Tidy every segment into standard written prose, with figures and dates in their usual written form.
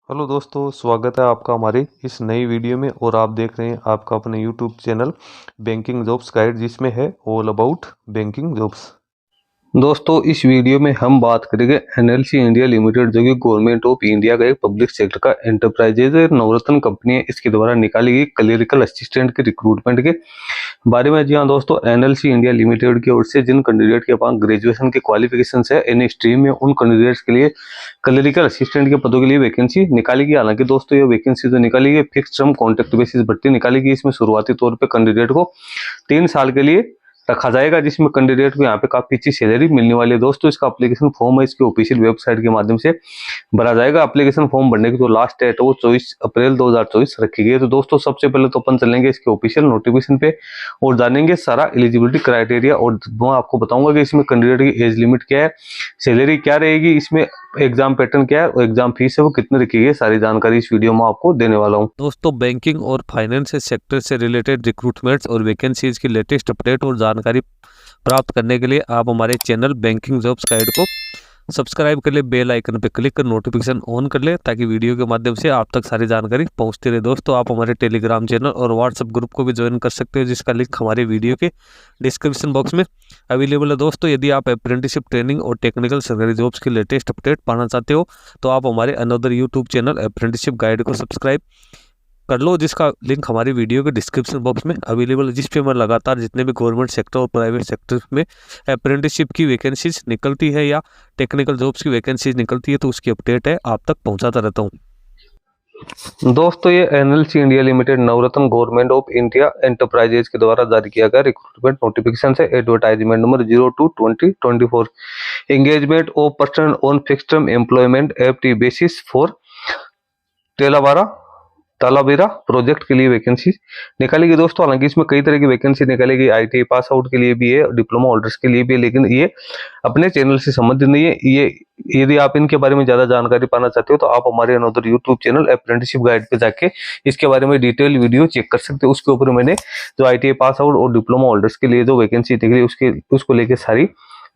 Hello दोस्तों, स्वागत है आपका हमारी इस नई वीडियो में। और आप देख रहे हैं आपका अपने YouTube channel banking jobs guide, जिसमें है ऑल अबाउट बैंकिंग जॉब्स। दोस्तों, इस वीडियो में हम बात करेंगे एनएलसी इंडिया लिमिटेड, जो कि गवर्नमेंट ऑफ इंडिया का एक पब्लिक सेक्टर का एंटरप्राइजेज नवरत्न कंपनी है। इसके द्वारा निकाली गई क्लरिकल असिस्टेंट के रिक्रूटमेंट के बारे में। जी हाँ दोस्तों, एनएलसी इंडिया लिमिटेड की ओर से जिन कैंडिडेट के पास ग्रेजुएशन की क्वालिफिकेशन है एनी स्ट्रीम में, उन कैंडिडेट्स के लिए क्लरिकल असिस्टेंट के पदों के लिए वैकेंसी निकाली गई। हालांकि दोस्तों, ये वैकेंसी जो निकाली गई फिक्स टर्म कॉन्ट्रैक्ट बेसिस भर्ती निकाली गई। इसमें शुरुआती तौर पर कैंडिडेट को 3 साल के लिए रखा जाएगा, जिसमें कैंडिडेट को यहाँ पे काफी अच्छी सैलरी मिलने वाली है। दोस्तों, इसका एप्लीकेशन फॉर्म है इसकी ऑफिशियल वेबसाइट के माध्यम से भरा जाएगा। एप्लीकेशन फॉर्म भरने की जो लास्ट डेट है वो 24 अप्रैल 2024 रखी गई है। तो दोस्तों, सबसे पहले तो अपन चलेंगे इसके ऑफिशियल नोटिफिकेशन पे और जानेंगे सारा एलिजिबिलिटी क्राइटेरिया। और मैं आपको बताऊंगा कि इसमें कैंडिडेट की एज लिमिट क्या है, सैलरी क्या रहेगी, इसमें एग्जाम पैटर्न क्या है और एग्जाम फीस है वो कितनी रखी गई, सारी जानकारी इस वीडियो में आपको देने वाला हूँ। दोस्तों, बैंकिंग और फाइनेंस सेक्टर से रिलेटेड रिक्रूटमेंट्स और वैकेंसीज की लेटेस्ट अपडेट और जानकारी प्राप्त करने के लिए आप हमारे चैनल बैंकिंग जॉब्स गाइड को सब्सक्राइब कर ले, बेल आइकन पे क्लिक कर नोटिफिकेशन ऑन कर ले, ताकि वीडियो के माध्यम से आप तक सारी जानकारी पहुंचती रहे। दोस्तों, आप हमारे टेलीग्राम चैनल और व्हाट्सएप ग्रुप को भी ज्वाइन कर सकते हो, जिसका लिंक हमारे वीडियो के डिस्क्रिप्शन बॉक्स में अवेलेबल है। दोस्तों, यदि आप अप्रेंटिसशिप ट्रेनिंग और टेक्निकल सरकारी जॉब्स की लेटेस्ट अपडेट पाना चाहते हो तो आप हमारे another YouTube channel apprenticeship guide को सब्सक्राइब कर लो, जिसका लिंक हमारी वीडियो के डिस्क्रिप्शन बॉक्स में अवेलेबल है, जिस पे मैं लगातार जितने भी गवर्नमेंट सेक्टर और प्राइवेट सेक्टर में अप्रेंटिसशिप की वैकेंसीज निकलती है या टेक्निकल जॉब्स की वैकेंसीज निकलती है तो उसकी अपडेट है आप तक पहुंचाता रहता हूं। दोस्तों, ये NLC India limited Navratna government of India enterprises के द्वारा जारी किया गया रिक्रूटमेंट नोटिफिकेशन से advertisement number 02/2024 engagement of person on fixed term employment FT basis for Talabira project के लिए वैकेंसी निकाली गई। दोस्तों, हालांकि इसमें कई तरह की वैकेंसी निकाली गई, आईटीआई पास आउट के लिए भी है, डिप्लोमा होल्डर्स के लिए भी है, लेकिन ये अपने चैनल से संबंधित नहीं है। ये यदि आप इनके बारे में ज्यादा जानकारी पाना चाहते हो तो आप हमारे another YouTube channel apprenticeship guide पे जाके इसके बारे में डिटेल वीडियो चेक कर सकते हो। उसके ऊपर मैंने जो आईटीआई पास आउट और डिप्लोमा होल्डर्स के लिए जो वैकेंसी निकली उसको लेके सारी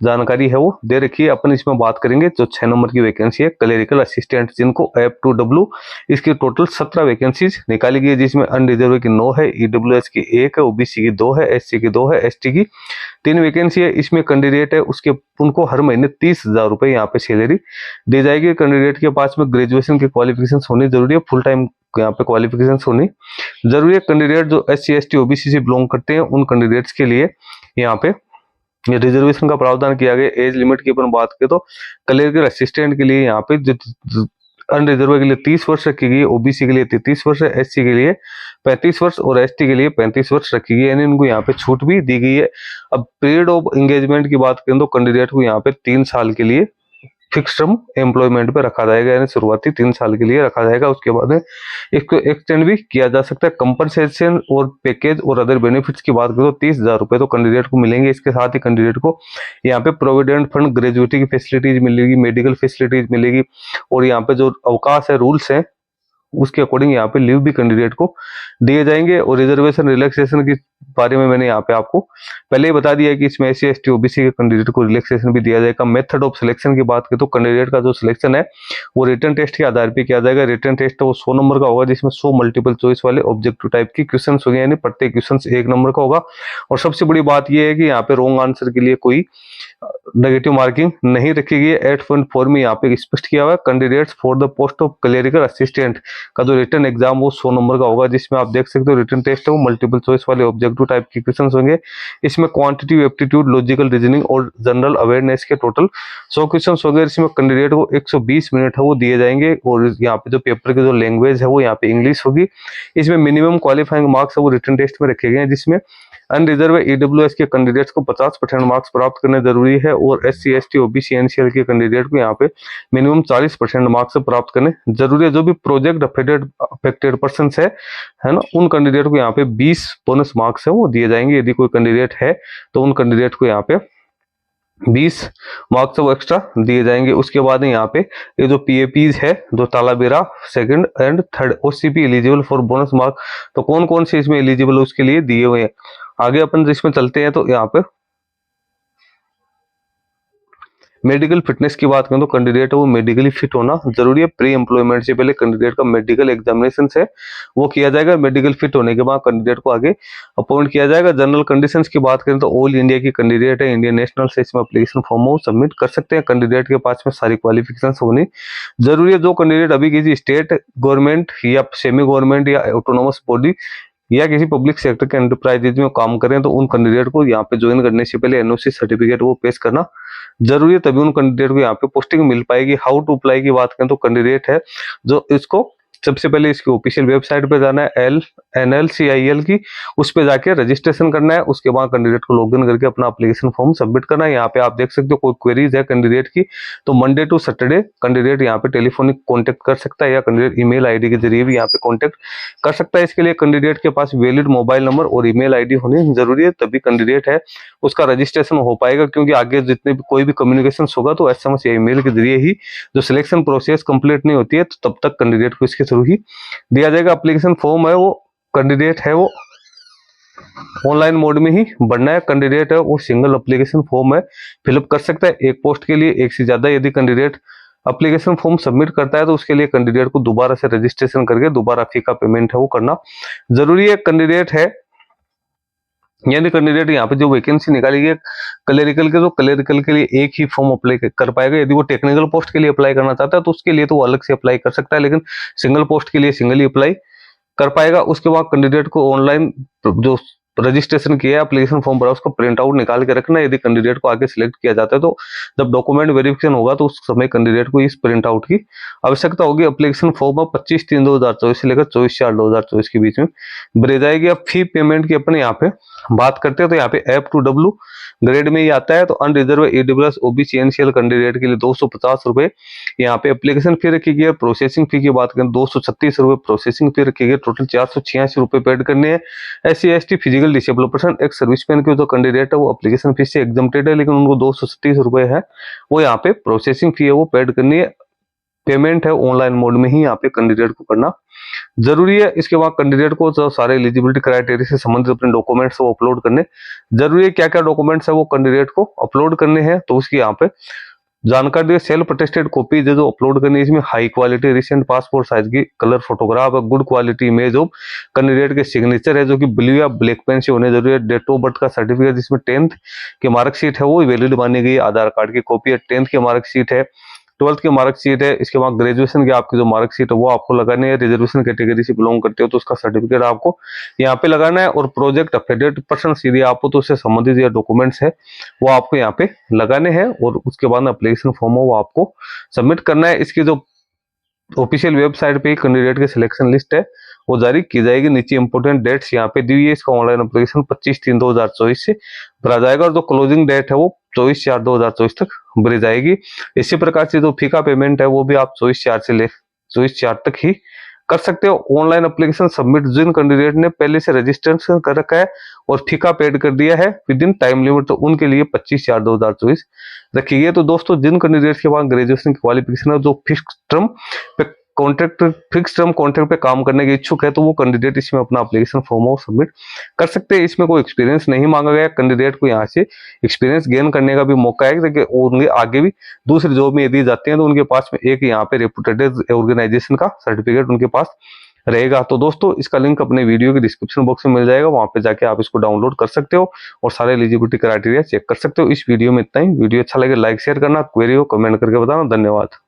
जानकारी है वो दे रखी है। अपन इसमें बात करेंगे जो 6 नंबर की वैकेंसी है क्लरिकल असिस्टेंट, जिनको F2W, इसकी टोटल 17 वैकेंसीज निकाली गई है, जिसमें अनरिजर्व की 9 है, ईडब्ल्यूएस की 1 है, ओबीसी की 2 है, एससी की 2 है, एसटी की 3 वैकेंसी है। इसमें कैंडिडेट है उसके उनको हर महीने 30,000 रुपए यहाँ पे सैलरी दी जाएगी। कैंडिडेट के पास में ग्रेजुएशन की क्वालिफिकेशन होनी जरूरी है, फुल टाइम यहाँ पे क्वालिफिकेशन होनी जरूरी है। कैंडिडेट जो SC ST OBC से बिलोंग करते हैं उन कैंडिडेट्स के लिए यहाँ पे ये रिजर्वेशन का प्रावधान किया गया। एज लिमिट की अपन बात करें तो क्लरिकल असिस्टेंट के लिए यहाँ पे अनरिजर्व के लिए 30 वर्ष रखी गई, ओबीसी के लिए 33 वर्ष है, एससी के लिए 35 वर्ष और एसटी के लिए 35 वर्ष रखी गई, यानी इनको यहाँ पे छूट भी दी गई है। अब पीरियड ऑफ एंगेजमेंट की बात करें तो कैंडिडेट को यहाँ पे 3 साल के लिए फिक्स टर्म एम्प्लॉयमेंट पे रखा जाएगा, यानी शुरुआती 3 साल के लिए रखा जाएगा। उसके बाद इसको एक्सटेंड भी किया जा सकता है। कंपनसेशन और पैकेज और अदर बेनिफिट्स की बात करें तो 30,000 रुपए तो कैंडिडेट को मिलेंगे। इसके साथ ही कैंडिडेट को यहाँ पे प्रोविडेंट फंड, ग्रेजुएटी की फैसिलिटीज मिलेगी, मेडिकल फैसिलिटीज मिलेगी और यहाँ पे जो अवकाश है, रूल्स है, उसके अकॉर्डिंग यहाँ पे लीव भी कैंडिडेट को दिए जाएंगे। और रिजर्वेशन रिलैक्सेशन के बारे में मैंने यहाँ पे आपको पहले ही बता दिया है कि इसमें SC ST OBC के कैंडिडेट को रिलैक्सेशन भी दिया जाएगा। मेथड ऑफ सिलेक्शन की बात करें तो कैंडिडेट का जो सिलेक्शन है वो रिटन टेस्ट के आधार पर किया जाएगा। रिटन टेस्ट वो 100 नंबर का होगा, जिसमें 100 मल्टीपल चॉइस वाले ऑब्जेक्टिव टाइप की क्वेश्चन होंगे, यानी प्रत्येक क्वेश्चन 1 नंबर का होगा। और सबसे बड़ी बात यह है कि यहाँ पे रॉन्ग आंसर के लिए कोई नेगेटिव मार्किंग नहीं रखी गई है। 8.4 में यहाँ पे स्पष्ट किया हुआ है candidates for the post of clerical assistant का जो रिटन एग्जाम वो 100 नंबर का होगा, जिसमें आप देख सकते हो रिटन टेस्ट है वो मल्टीपल चॉइस वाले ऑब्जेक्टिव टाइप के क्वेश्चंस होंगे। इसमें क्वांटिटिव एप्टीट्यूड, लॉजिकल रीजनिंग और जनरल अवेयरनेस के टोटल 100 क्वेश्चन होंगे। इसमें कैंडिडेट को 120 मिनट है वो दिए जाएंगे। और यहाँ पे जो पेपर की जो लैंग्वेज है वो यहाँ पे इंग्लिश होगी। इसमें मिनिमम क्वालिफाइंग मार्क्स है वो रिटन टेस्ट में रखे गए हैं, जिसमें अनरिजर्व ईडब्ल्यूएस के कैंडिडेट्स को 50% मार्क्स प्राप्त करने जरूरी है और SC ST OBC NCL के कैंडिडेट को यहाँ पे मिनिमम 40% मार्क्स प्राप्त करने जरूरी है। जो भी प्रोजेक्ट अफेक्टेड पर्सन है ना, उन कैंडिडेट को यहाँ पे 20 बोनस मार्क्स है वो दिए जाएंगे। यदि कोई कैंडिडेट है तो उन कैंडिडेट को यहाँ पे 20 मार्क्स वो एक्स्ट्रा दिए जाएंगे। उसके बाद यहाँ पे ये जो PAPs है, जो Talabira second and third OCP eligible for bonus mark, तो कौन कौन से इसमें एलिजिबल है उसके लिए दिए हुए हैं। आगे अपन इसमें चलते हैं तो यहाँ पे मेडिकल फिटनेस की बात करें तो कैंडिडेट है वो मेडिकली फिट होना जरूरी है। प्री एम्प्लॉयमेंट से पहले कैंडिडेट का मेडिकल एग्जामिनेशन है वो किया जाएगा। मेडिकल फिट होने के बाद कैंडिडेट को आगे अपॉइंट किया जाएगा। जनरल कंडीशंस की बात करें तो ऑल इंडिया की कैंडिडेट है, इंडियन नेशनल से इसमें एप्लीकेशन फॉर्म वो सबमिट कर सकते हैं। कैंडिडेट के पास में सारी क्वालिफिकेशन होनी जरूरी है। जो कैंडिडेट अभी किसी स्टेट गवर्नमेंट या सेमी गवर्नमेंट या ऑटोनोमस बॉडी या किसी पब्लिक सेक्टर के एंटरप्राइजेज में काम करें तो उन कैंडिडेट को यहाँ पे ज्वाइन करने से पहले एनओसी सर्टिफिकेट वो पेश करना जरूरी है, तभी उन कैंडिडेट को यहाँ पे पोस्टिंग मिल पाएगी। हाउ टू अप्लाई की बात करें तो कैंडिडेट है जो इसको सबसे पहले इसकी ऑफिशियल वेबसाइट पे जाना है NLCIL की, उस पे जाके रजिस्ट्रेशन करना है। उसके बाद कैंडिडेट को लॉगिन करके अपना एप्लीकेशन फॉर्म सबमिट करना है। यहाँ पे आप देख सकते हो कोई क्वेरीज है कैंडिडेट की तो मंडे टू सैटरडे कैंडिडेट यहाँ पे टेलीफोनिक कॉन्टेक्ट कर सकता है या कैंडिडेट ईमेल आईडी के जरिए भी यहाँ पे कॉन्टेक्ट कर सकता है। इसके लिए कैंडिडेट के पास वैलिड मोबाइल नंबर और ईमेल आईडी होनी जरूरी है, तभी कैंडिडेट है उसका रजिस्ट्रेशन हो पाएगा। क्योंकि आगे जितने भी कोई भी कम्युनिकेशन होगा तो SMS या ईमेल के जरिए ही जो सिलेक्शन प्रोसेस कंप्लीट नहीं होती है तो तब तक कैंडिडेट को इसके थ्रू ही दिया जाएगा। एप्लीकेशन फॉर्म है वो कैंडिडेट है वो ऑनलाइन मोड में ही भरना है। कैंडिडेट है वो सिंगल एप्लीकेशन फॉर्म है फिलअप कर सकता है एक पोस्ट के लिए एक से ज्यादा। यदि कैंडिडेट एप्लीकेशन फॉर्म सबमिट करता है तो उसके लिए कैंडिडेट को दोबारा से रजिस्ट्रेशन करके दोबारा फी का पेमेंट है वो करना जरूरी है। कैंडिडेट है यानी कैंडिडेट यहाँ पे जो वैकेंसी निकाली है क्लरिकल के, तो क्लरिकल के लिए एक ही फॉर्म अप्लाई कर पाएगा। यदि वो टेक्निकल पोस्ट के लिए अप्लाई करना चाहता है तो उसके लिए तो वो अलग से अप्लाई कर सकता है, लेकिन सिंगल पोस्ट के लिए सिंगल ही अप्लाई कर पाएगा। उसके बाद कैंडिडेट को ऑनलाइन जो रजिस्ट्रेशन किया है एप्लीकेशन फॉर्म भरा उसको प्रिंट आउट निकाल के रखना है। यदि कैंडिडेट को आगे सिलेक्ट किया जाता है तो जब डॉक्यूमेंट वेरिफिकेशन होगा तो उस समय कैंडिडेट को इस प्रिंट आउट की आवश्यकता होगी। एप्लीकेशन फॉर्म 25/3/2024 से लेकर 24/4/2024 के बीच में भरी जाएगी। अब फी पेमेंट की अपने यहाँ पे बात करते हैं तो यहाँ पे F2W ग्रेड में ही आता है। तो unreserved EWS OBC NCL candidate के लिए 250 रुपए यहाँ पे एप्लीकेशन फी रखी गई है। प्रोसेसिंग फी की बात करें 236 रुपए प्रोसेसिंग फी रखी गई। टोटल 486 रुपए पेड करने हैं। SC ST physical disable person एक सर्विसमैन के जो कैंडिडेट है वो एप्लीकेशन फी से एग्जम्प्टेड है, लेकिन उनको 236 रुपए है वो यहाँ पे प्रोसेसिंग फी है वो पेड करनी है। पेमेंट है ऑनलाइन मोड में ही यहाँ पे कैंडिडेट को करना जरूरी है। इसके बाद कैंडिडेट को जो सारे एलिजिबिलिटी क्राइटेरिया से संबंधित अपने डॉक्यूमेंट्स वो अपलोड करने जरूरी है। क्या क्या डॉक्यूमेंट्स है वो कैंडिडेट को अपलोड करने हैं तो उसकी यहाँ पे जानकारी सेल्फ अटेस्टेड कॉपी जो अपलोड करनी है। इसमें high quality recent passport size की कलर फोटोग्राफ है, good quality image of candidate के सिग्नेचर है जो कि ब्लू या ब्लैक पेन से होने जरूरी है। डेट ऑफ बर्थ का सर्टिफिकेट जिसमें 10th की मार्कशीट है वो वैलिड मानी गई है। आधार कार्ड की कॉपी है, 10th की मार्कशीट है, 12th की मार्कशीट है। इसके बाद ग्रेजुएशन की आपकी जो मार्कशीट है वो आपको लगानी है। रिजर्वेशन कैटेगरी से बिलोंग करते हो तो उसका सर्टिफिकेट आपको यहाँ पे लगाना है। और प्रोजेक्ट अफिडेविट पर्सन सीधे आपको तो उससे संबंधित या डॉक्यूमेंट्स है वो आपको यहाँ पे लगाने हैं। और उसके बाद एप्लीकेशन फॉर्म है वो आपको सबमिट करना है। इसकी जो ऑफिशियल वेबसाइट पे कैंडिडेट की सिलेक्शन लिस्ट है वो जारी की जाएगी। नीचे इंपोर्टेंट डेट्स यहाँ पे दी हुई है। इसका ऑनलाइन एप्लीकेशन 25/3/2024 से भरा जाएगा और जो क्लोजिंग डेट है वो 24/4/2024 तक भरी जाएगी। इसी प्रकार से जो फी का पेमेंट है वो भी आप 24/4 से ले 24/4 तक ही कर सकते हो। ऑनलाइन एप्लीकेशन सबमिट जिन कैंडिडेट ने पहले से रजिस्ट्रेशन कर रखा है और फी का पेड कर दिया है विद इन टाइम लिमिट तो उनके लिए 25/4/2024 रखी गई है। तो दोस्तों जिन कैंडिडेट्स के पास ग्रेजुएशन की क्वालिफिकेशन है जो फिक्स टर्म पे फिक्स टर्म कॉन्ट्रैक्ट पे काम करने के इच्छुक है तो वो कैंडिडेट इसमें अपना एप्लीकेशन फॉर्म सबमिट कर सकते हैं। इसमें कोई एक्सपीरियंस नहीं मांगा गया। कैंडिडेट को यहाँ से एक्सपीरियंस गेन करने का भी मौका है कि उनके आगे भी दूसरी जॉब में यदि जाते हैं तो उनके पास में एक यहाँ पे रेपुटेड ऑर्गेनाइजेशन का सर्टिफिकेट उनके पास रहेगा। तो दोस्तों इसका लिंक अपने वीडियो के डिस्क्रिप्शन बॉक्स में मिल जाएगा, वहां पे जाके आप इसको डाउनलोड कर सकते हो और सारे एलिजिबिलिटी क्राइटेरिया चेक कर सकते हो। इस वीडियो में इतना ही। वीडियो अच्छा लगे लाइक शेयर करना, क्वेरी हो कमेंट करके बताना। धन्यवाद।